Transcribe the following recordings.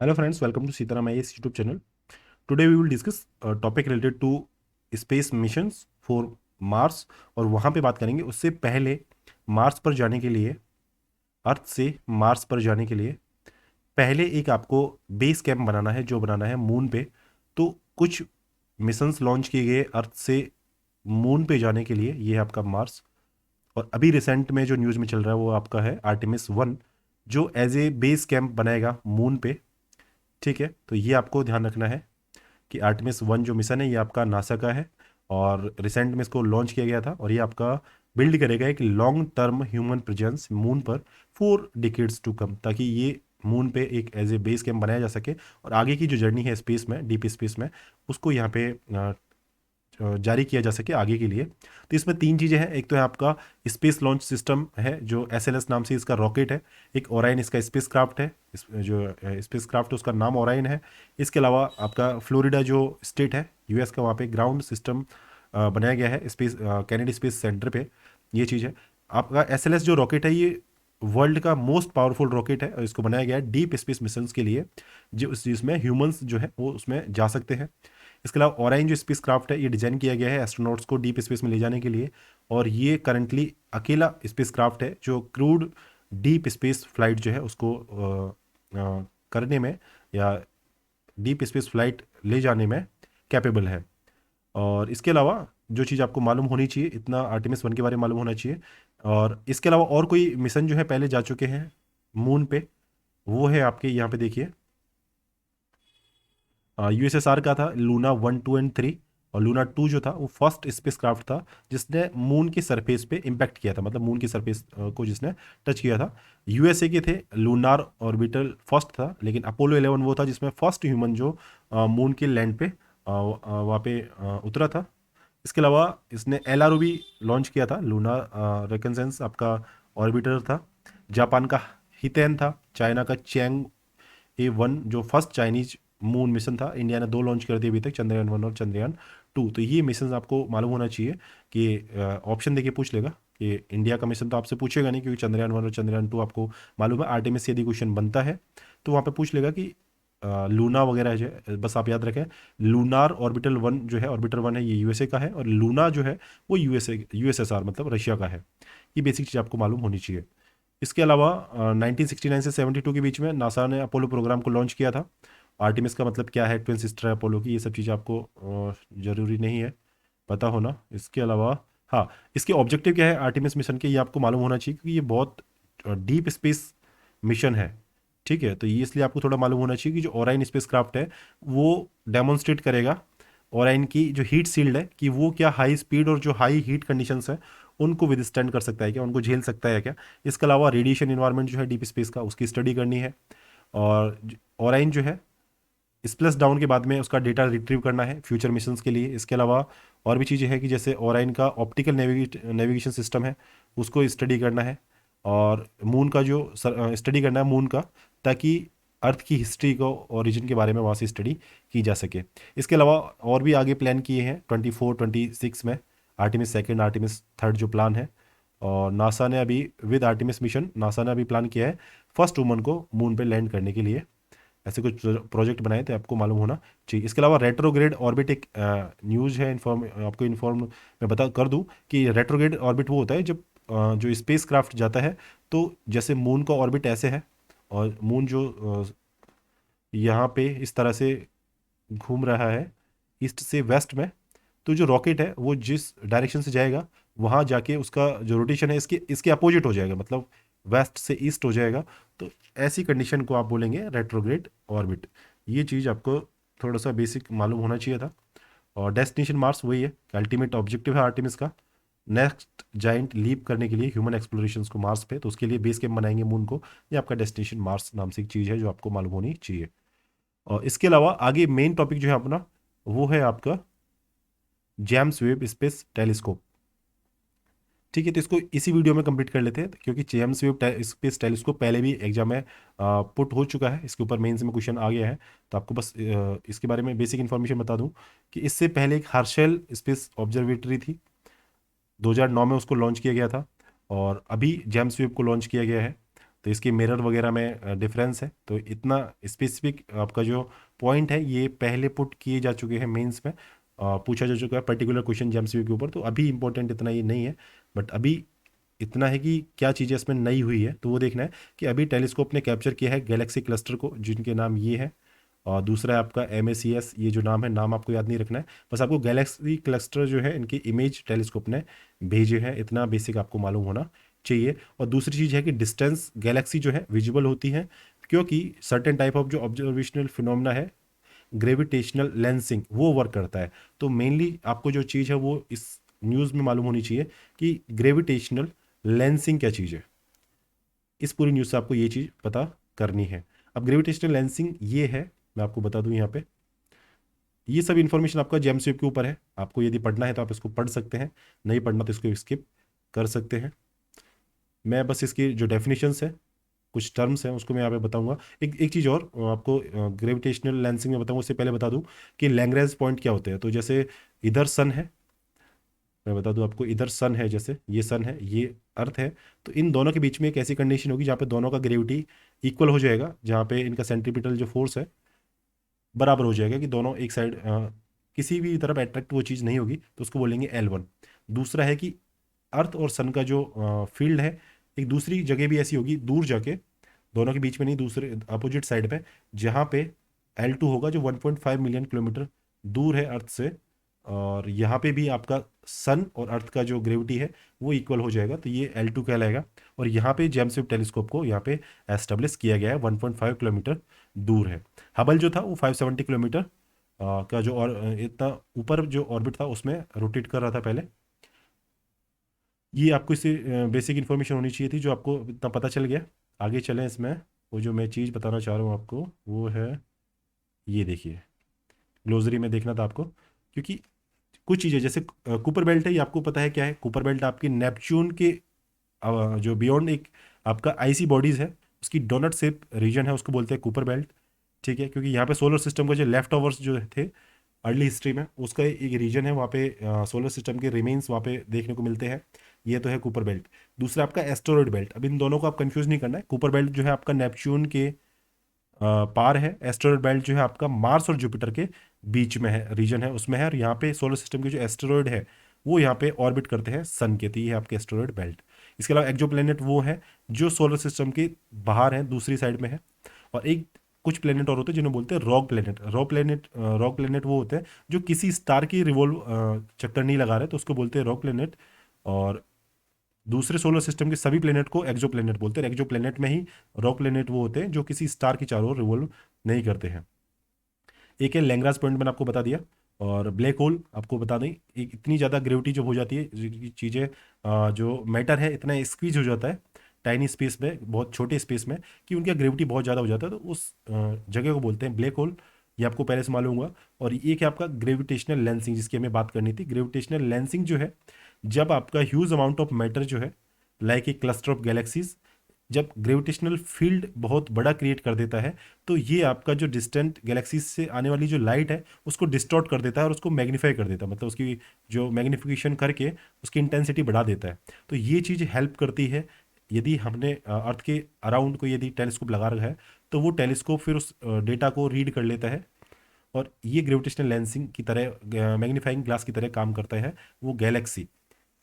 Hello friends, welcome to Sitaram IAS YouTube channel. Today we will discuss a topic related to space missions for Mars और वहाँ पे बात करेंगे। उससे पहले मार्स पर जाने के लिए, अर्थ से मार्स पर जाने के लिए पहले एक आपको बेस कैंप बनाना है, जो बनाना है मून पे। तो कुछ मिशंस लॉन्च किए गए अर्थ से मून पे जाने के लिए। ये है आपका मार्स। और अभी रिसेंट में जो न्यूज़ में चल रहा है वो आपका है आर्टेमिस 1, जो एज ए बेस कैंप बनाएगा मून पे। ठीक है, तो ये आपको ध्यान रखना है कि आर्टेमिस 1 जो मिशन है ये आपका नासा का है और रिसेंट में इसको लॉन्च किया गया था। और ये आपका बिल्ड करेगा एक long term human presence moon पर 4 डिकेड्स टू कम, ताकि ये मून पे एक एज ए बेस कैंप बनाया जा सके और आगे की जो जर्नी है स्पेस में, डीप स्पेस में, उसको यहाँ पे जारी किया जा सके आगे के लिए। तो इसमें 3 चीज़ें हैं। एक तो है आपका स्पेस लॉन्च सिस्टम है जो एसएलएस नाम से इसका रॉकेट है। एक ओराइन इसका स्पेस क्राफ्ट है, जो स्पेस क्राफ्ट है उसका नाम ओराइन है। इसके अलावा आपका फ्लोरिडा जो स्टेट है यूएस का, वहाँ पे ग्राउंड सिस्टम बनाया गया है स्पेस कैनेडी स्पेस सेंटर पे। ये चीज़ है। आपका एसएलएस जो रॉकेट है ये वर्ल्ड का मोस्ट पावरफुल रॉकेट है और इसको बनाया गया है डीप स्पेस मिशंस के लिए, जो जिसमें ह्यूमंस जो है वो उसमें जा सकते हैं। इसके अलावा ओराइन जो स्पेस क्राफ्ट है ये डिजाइन किया गया है एस्ट्रोनॉट्स को डीप स्पेस में ले जाने के लिए। और ये करंटली अकेला स्पेस क्राफ्ट है जो क्रूड डीप स्पेस फ्लाइट जो है उसको करने में या डीप स्पेस फ्लाइट ले जाने में कैपेबल है। और इसके अलावा जो चीज़ आपको मालूम होनी चाहिए, इतना आर्टेमिस 1 के बारे में मालूम होना चाहिए। और इसके अलावा और कोई मिशन जो है पहले जा चुके हैं मून पे, वो है आपके यहाँ पे देखिए। यूएसएसआर का था लूना 1, 2 एंड 3। और लूना 2 जो था वो फर्स्ट स्पेस क्राफ्ट था जिसने मून की सरफेस पे इम्पैक्ट किया था, मतलब मून की सरफेस को जिसने टच किया था। यूएसए के थे लूनार ऑर्बिटल फर्स्ट था, लेकिन अपोलो 11 वो था जिसमें फर्स्ट ह्यूमन जो मून के लैंड पे वहाँ पे उतरा था। इसके अलावा इसने एलआरओ भी लॉन्च किया था, लूना रिकनसेंस आपका ऑर्बिटर था। जापान का हितेन था, चाइना का चैंग ए 1 जो फर्स्ट चाइनीज मून मिशन था। इंडिया ने 2 लॉन्च कर दिए अभी तक, चंद्रयान 1 और चंद्रयान 2। तो ये मिशन आपको मालूम होना चाहिए कि ऑप्शन देखिए पूछ लेगा कि इंडिया का मिशन तो आपसे पूछेगा नहीं, क्योंकि चंद्रयान 1 और चंद्रयान 2 आपको मालूम है। आर्टेमिस से यदि क्वेश्चन बनता है तो वहाँ पे पूछ लेगा कि लूना वगैरह जो है, बस आप याद रखें। लूनार ऑर्बिटल 1 जो है, ऑर्बिटर 1 है ये यूएसए का है, और लूना जो है वो यूएसएसआर मतलब रशिया का है। ये बेसिक चीज़ आपको मालूम होनी चाहिए। इसके अलावा 1969 से 72 के बीच में नासा ने अपोलो प्रोग्राम को लॉन्च किया था। आर्टिमिस का मतलब क्या है, ट्विन सिस्टर है अपोलो की, ये सब चीज़ें आपको ज़रूरी नहीं है पता होना। इसके अलावा हाँ, इसके ऑब्जेक्टिव क्या है आर्टिमिस मिशन के, ये आपको मालूम होना चाहिए क्योंकि ये बहुत डीप स्पेस मिशन है। ठीक है, तो ये इसलिए आपको थोड़ा मालूम होना चाहिए कि जो ओराइन स्पेस क्राफ्ट है वो डेमोन्स्ट्रेट करेगा ओराइन की जो हीट सील्ड है कि वो क्या हाई स्पीड और जो हाई हीट कंडीशंस है उनको विदस्टैंड कर सकता है क्या, उनको झेल सकता है क्या। इसके अलावा रेडिएशन इन्वायरमेंट जो है डीप स्पेस का, उसकी स्टडी करनी है। और ओराइन जो है स्प्लस डाउन के बाद में उसका डेटा रिट्रीव करना है फ्यूचर मिशंस के लिए। इसके अलावा और भी चीज़ें हैं कि जैसे ओराइन का ऑप्टिकल नेविगेशन सिस्टम है उसको स्टडी करना है। और मून का जो स्टडी करना है मून का, ताकि अर्थ की हिस्ट्री को, ओरिजिन के बारे में वहाँ से स्टडी की जा सके। इसके अलावा और भी आगे प्लान किए हैं 24-26 में, आर्टिमिस 2, आर्टिमिस 3 जो प्लान है। और नासा ने अभी विद आर्टिमिस मिशन नासा ने अभी प्लान किया है फर्स्ट वुमन को मून पे लैंड करने के लिए। ऐसे कुछ प्रोजेक्ट बनाए थे, आपको मालूम होना चाहिए। इसके अलावा रेट्रोग्रेड ऑर्बिट एक न्यूज़ है, आपको इन्फॉर्म मैं बता कर दूं कि रेट्रोग्रेड ऑर्बिट वो होता है जब जो स्पेस क्राफ्ट जाता है, तो जैसे मून का ऑर्बिट ऐसे है और मून जो यहाँ पे इस तरह से घूम रहा है ईस्ट से वेस्ट में, तो जो रॉकेट है वो जिस डायरेक्शन से जाएगा वहाँ जाके उसका जो रोटेशन है इसके इसके अपोजिट हो जाएगा, मतलब वेस्ट से ईस्ट हो जाएगा। तो ऐसी कंडीशन को आप बोलेंगे रेट्रोग्रेड ऑर्बिट। ये चीज़ आपको थोड़ा सा बेसिक मालूम होना चाहिए था। और डेस्टिनेशन मार्स वही है, अल्टीमेट ऑब्जेक्टिव है आर्टिमिस का नेक्स्ट जाइंट लीप करने के लिए ह्यूमन एक्सप्लोरेशन को मार्स पे। तो उसके लिए बेस कैंप बनाएंगे मून को। ये आपका डेस्टिनेशन मार्स नाम से एक चीज़ है जो आपको मालूम होनी चाहिए। और इसके अलावा आगे मेन टॉपिक जो है अपना वो है आपका जेम्स वेब स्पेस टेलीस्कोप। ठीक है, तो इसको इसी वीडियो में कंप्लीट कर लेते हैं क्योंकि जेम्स वेब स्पेस टेलीस्कोप पहले भी एग्जाम में पुट हो चुका है, इसके ऊपर मेंस में क्वेश्चन आ गया है। तो आपको बस इसके बारे में बेसिक इन्फॉर्मेशन बता दूं कि इससे पहले एक हर्शेल स्पेस ऑब्जर्वेटरी थी, 2009 में उसको लॉन्च किया गया था। और अभी जेम्स वेब को लॉन्च किया गया है। तो इसकी मिरर वगैरह में डिफरेंस है। तो इतना स्पेसिफिक आपका जो पॉइंट है ये पहले पुट किए जा चुके हैं मेंस में, पूछा जा चुका है पर्टिकुलर क्वेश्चन जेएमसीक्यू के ऊपर। तो अभी इंपॉर्टेंट इतना ये नहीं है, बट अभी इतना है कि क्या चीज़ें इसमें नई हुई है तो वो देखना है कि अभी टेलीस्कोप ने कैप्चर किया है गैलेक्सी क्लस्टर को, जिनके नाम ये है। और दूसरा है आपका MACS, ये जो नाम है, नाम आपको याद नहीं रखना है, बस आपको गैलेक्सी क्लस्टर जो है इनकी इमेज टेलीस्कोप ने भेजे हैं, इतना बेसिक आपको मालूम होना चाहिए। और दूसरी चीज़ है कि डिस्टेंस गैलेक्सी जो है विजिबल होती है, क्योंकि सर्टेन टाइप ऑफ जो ऑब्जर्वेशनल फिनोमेना है, ग्रेविटेशनल लेंसिंग, वो वर्क करता है। तो मेनली आपको जो चीज़ है वो इस न्यूज़ में मालूम होनी चाहिए कि ग्रेविटेशनल लेंसिंग क्या चीज़ है। इस पूरी न्यूज़ से आपको ये चीज़ पता करनी है। अब ग्रेविटेशनल लेंसिंग ये है, मैं आपको बता दूं यहाँ पे, ये सब इन्फॉर्मेशन आपका जेएमसीक्यू के ऊपर है। आपको यदि पढ़ना है तो आप इसको पढ़ सकते हैं, नहीं पढ़ना तो इसको स्किप कर सकते हैं। मैं बस इसकी जो डेफिनेशंस है, कुछ टर्म्स हैं, उसको मैं यहाँ पे बताऊंगा। एक एक चीज़ और आपको ग्रेविटेशनल लेंसिंग में बताऊंगा, उससे पहले बता दूं कि लैग्रेंज पॉइंट क्या होते हैं। तो जैसे इधर सन है, मैं बता दूं आपको, इधर सन है, जैसे ये सन है, ये अर्थ है, तो इन दोनों के बीच में एक ऐसी कंडीशन होगी जहाँ पे दोनों का ग्रेविटी इक्वल हो जाएगा, जहाँ पे इनका सेंट्रीपिटल जो फोर्स है बराबर हो जाएगा, कि दोनों एक साइड किसी भी तरफ अट्रैक्ट वो चीज़ नहीं होगी, तो उसको बोलेंगे L1। दूसरा है कि अर्थ और सन का जो फील्ड है, एक दूसरी जगह भी ऐसी होगी दूर जाके, दोनों के बीच में नहीं, दूसरे अपोजिट साइड पे, जहाँ पे L2 होगा, जो 1.5 मिलियन किलोमीटर दूर है अर्थ से। और यहाँ पे भी आपका सन और अर्थ का जो ग्रेविटी है वो इक्वल हो जाएगा, तो ये L2 कहलाएगा। और यहाँ पे जेम्स वेब टेलीस्कोप को यहाँ पे एस्टेब्लिश किया गया है, 1.5 किलोमीटर दूर है। हबल जो था वो 570 किलोमीटर का जो, और इतना ऊपर जो ऑर्बिट था उसमें रोटेट कर रहा था पहले। ये आपको इससे बेसिक इन्फॉर्मेशन होनी चाहिए थी, जो आपको इतना पता चल गया। आगे चलें इसमें, वो जो मैं चीज़ बताना चाह रहा हूँ आपको वो है, ये देखिए, ग्लोसरी में देखना था आपको, क्योंकि कुछ चीज़ें जैसे कूपर बेल्ट है, ये आपको पता है क्या है। कूपर बेल्ट आपकी नेपच्यून के जो बियॉन्ड एक आपका आईसी बॉडीज़ है, उसकी डोनट शेप रीजन है, उसको बोलते हैं कूपर बेल्ट। ठीक है, क्योंकि यहाँ पे सोलर सिस्टम का जो लेफ्ट ओवर्स जो थे अर्ली हिस्ट्री में, उसका एक रीजन है वहाँ पे, सोलर सिस्टम के रिमेन्स वहाँ पे देखने को मिलते हैं। ये तो है कूपर बेल्ट। दूसरा आपका एस्टेरॉयड बेल्ट। अब इन दोनों को आप कंफ्यूज नहीं करना है। कूपर बेल्ट जो है आपका नेपच्यून के पार है, एस्टेरॉयड बेल्ट जो है आपका मार्स और जुपिटर के बीच में है, रीजन है उसमें है। और यहाँ पे सोलर सिस्टम के जो एस्टेरॉयड है वो यहाँ पे ऑर्बिट करते हैं सन के, तो ये है आपके एस्टेरॉयड बेल्ट। इसके अलावा एक्सोप्लैनेट वो है जो सोलर सिस्टम के बाहर है, दूसरी साइड में है। और एक कुछ प्लेनेट और होते हैं जिन्हें बोलते हैं रॉक प्लेनेट। रॉक प्लेनेट वो होते हैं जो किसी स्टार की रिवॉल्व चक्कर नहीं लगा रहे, तो उसको बोलते हैं रॉक प्लेनेट। और दूसरे सोलर सिस्टम के सभी प्लेनेट को एक्सो प्लेनेट बोलते हैं। एक्सो प्लेनेट में ही रॉक प्लेनेट वो होते हैं जो किसी स्टार की चारों ओर रिवॉल्व नहीं करते हैं। एक है लैग्रांज पॉइंट, मैंने आपको बता दिया। और ब्लैक होल आपको बता दें, इतनी ज़्यादा ग्रेविटी जो हो जाती है, चीज़ें जो मैटर है इतना स्क्वीज हो जाता है टाइनी स्पेस में, बहुत छोटे स्पेस में, कि उनका ग्रेविटी बहुत ज़्यादा हो जाता है, तो उस जगह को बोलते हैं ब्लैक होल। ये आपको पहले से मालूम होगा। और एक है आपका ग्रेविटेशनल लेंसिंग, जिसकी हमें बात करनी थी। ग्रेविटेशनल लेंसिंग जो है, जब आपका ह्यूज अमाउंट ऑफ मैटर जो है, like a cluster of galaxies, जब ग्रेविटेशनल फील्ड बहुत बड़ा क्रिएट कर देता है, तो ये आपका जो डिस्टेंट गैलेक्सीज से आने वाली जो लाइट है उसको डिस्टॉर्ट कर देता है और उसको मैग्नीफाई कर देता है, मतलब उसकी जो मैग्नीफिकेशन करके उसकी इंटेंसिटी बढ़ा देता है। तो ये चीज़ हेल्प करती है। यदि हमने अर्थ के अराउंड को यदि टेलीस्कोप लगा रखा है, तो वो टेलीस्कोप फिर उस डेटा को रीड कर लेता है, और ये ग्रेविटेशनल लेंसिंग की तरह, मैग्नीफाइंग ग्लास की तरह काम करता है वो गैलेक्सी।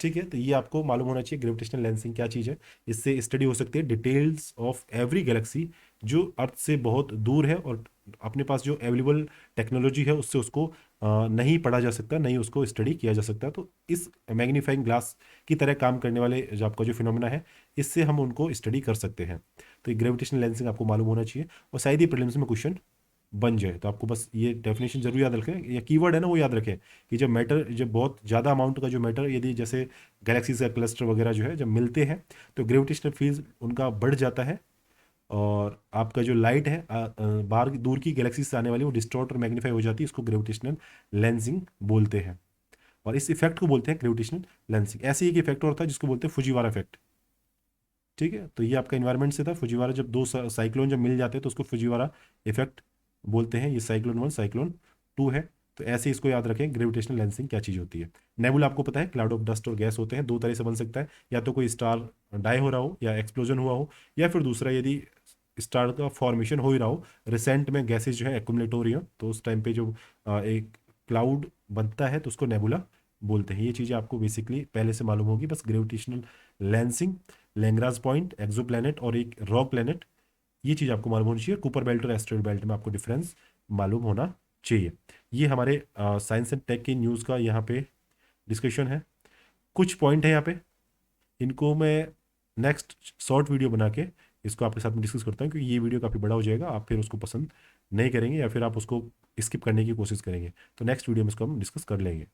ठीक है, तो ये आपको मालूम होना चाहिए ग्रेविटेशनल लेंसिंग क्या चीज़ है। इससे स्टडी हो सकती है डिटेल्स ऑफ एवरी गैलेक्सी जो अर्थ से बहुत दूर है, और अपने पास जो अवेलेबल टेक्नोलॉजी है उससे उसको नहीं पढ़ा जा सकता, नहीं उसको स्टडी किया जा सकता। तो इस मैग्नीफाइंग ग्लास की तरह काम करने वाले जो आपका जो फिनोमेना है, इससे हम उनको स्टडी कर सकते हैं। तो ये ग्रेविटेशनल लेंसिंग आपको मालूम होना चाहिए, और शायद ही प्रीलिम्स में क्वेश्चन बन जाए। तो आपको बस ये डेफिनेशन जरूर याद रखें, ये कीवर्ड है ना वो याद रखें, कि जब मैटर, जब बहुत ज़्यादा अमाउंट का जो मैटर, यदि जैसे गैलेक्सीज का क्लस्टर वगैरह जो है जब मिलते हैं, तो ग्रेविटेशनल फील्ड उनका बढ़ जाता है, और आपका जो लाइट है बाहर दूर की गैलेक्सी से आने वाली, वो डिस्टॉर्ट और मैग्नीफाई हो जाती है। इसको ग्रेविटेशनल लेंसिंग बोलते हैं, और इस इफेक्ट को बोलते हैं ग्रेविटेशनल लेंसिंग। ऐसे ही एक इफेक्ट होता है जिसको बोलते हैं फुजीवारा इफेक्ट। ठीक है, तो ये आपका इन्वायरमेंट से था। फुजीवारा, जब दो साइक्लोन जब मिल जाते हैं तो उसको फुजीवारा इफेक्ट बोलते हैं। ये साइक्लोन 1 साइक्लोन 2 है। तो ऐसे इसको याद रखें, ग्रेविटेशनल लेंसिंग क्या चीज़ होती है। नेबुला आपको पता है, क्लाउड ऑफ डस्ट और गैस होते हैं, दो तरह से बन सकता है, या तो कोई स्टार डाई हो रहा हो या एक्सप्लोजन हुआ हो, या फिर दूसरा यदि स्टार का फॉर्मेशन हो ही रहा हो, रिसेंट में गैसेज जो है एक्यूमुलेट हो रही हो, तो उस टाइम पे जो एक क्लाउड बनता है तो उसको नेबुला बोलते हैं। ये चीज़ें आपको बेसिकली पहले से मालूम होगी, बस gravitational lensing, Lagrange point, exoplanet और एक रॉक प्लैनेट, ये चीज़ आपको मालूम होनी चाहिए। कूपर बेल्ट और एस्ट्रॉयड बेल्ट में आपको डिफरेंस मालूम होना चाहिए। ये हमारे साइंस एंड टेक की न्यूज़ का यहाँ पे डिस्कशन है। कुछ पॉइंट है यहाँ पे, इनको मैं नेक्स्ट शॉर्ट वीडियो बना के इसको आपके साथ में डिस्कस करता हूँ, क्योंकि ये वीडियो काफ़ी बड़ा हो जाएगा, आप फिर उसको पसंद नहीं करेंगे या फिर आप उसको स्किप करने की कोशिश करेंगे। तो नेक्स्ट वीडियो में इसको हम डिस्कस कर लेंगे।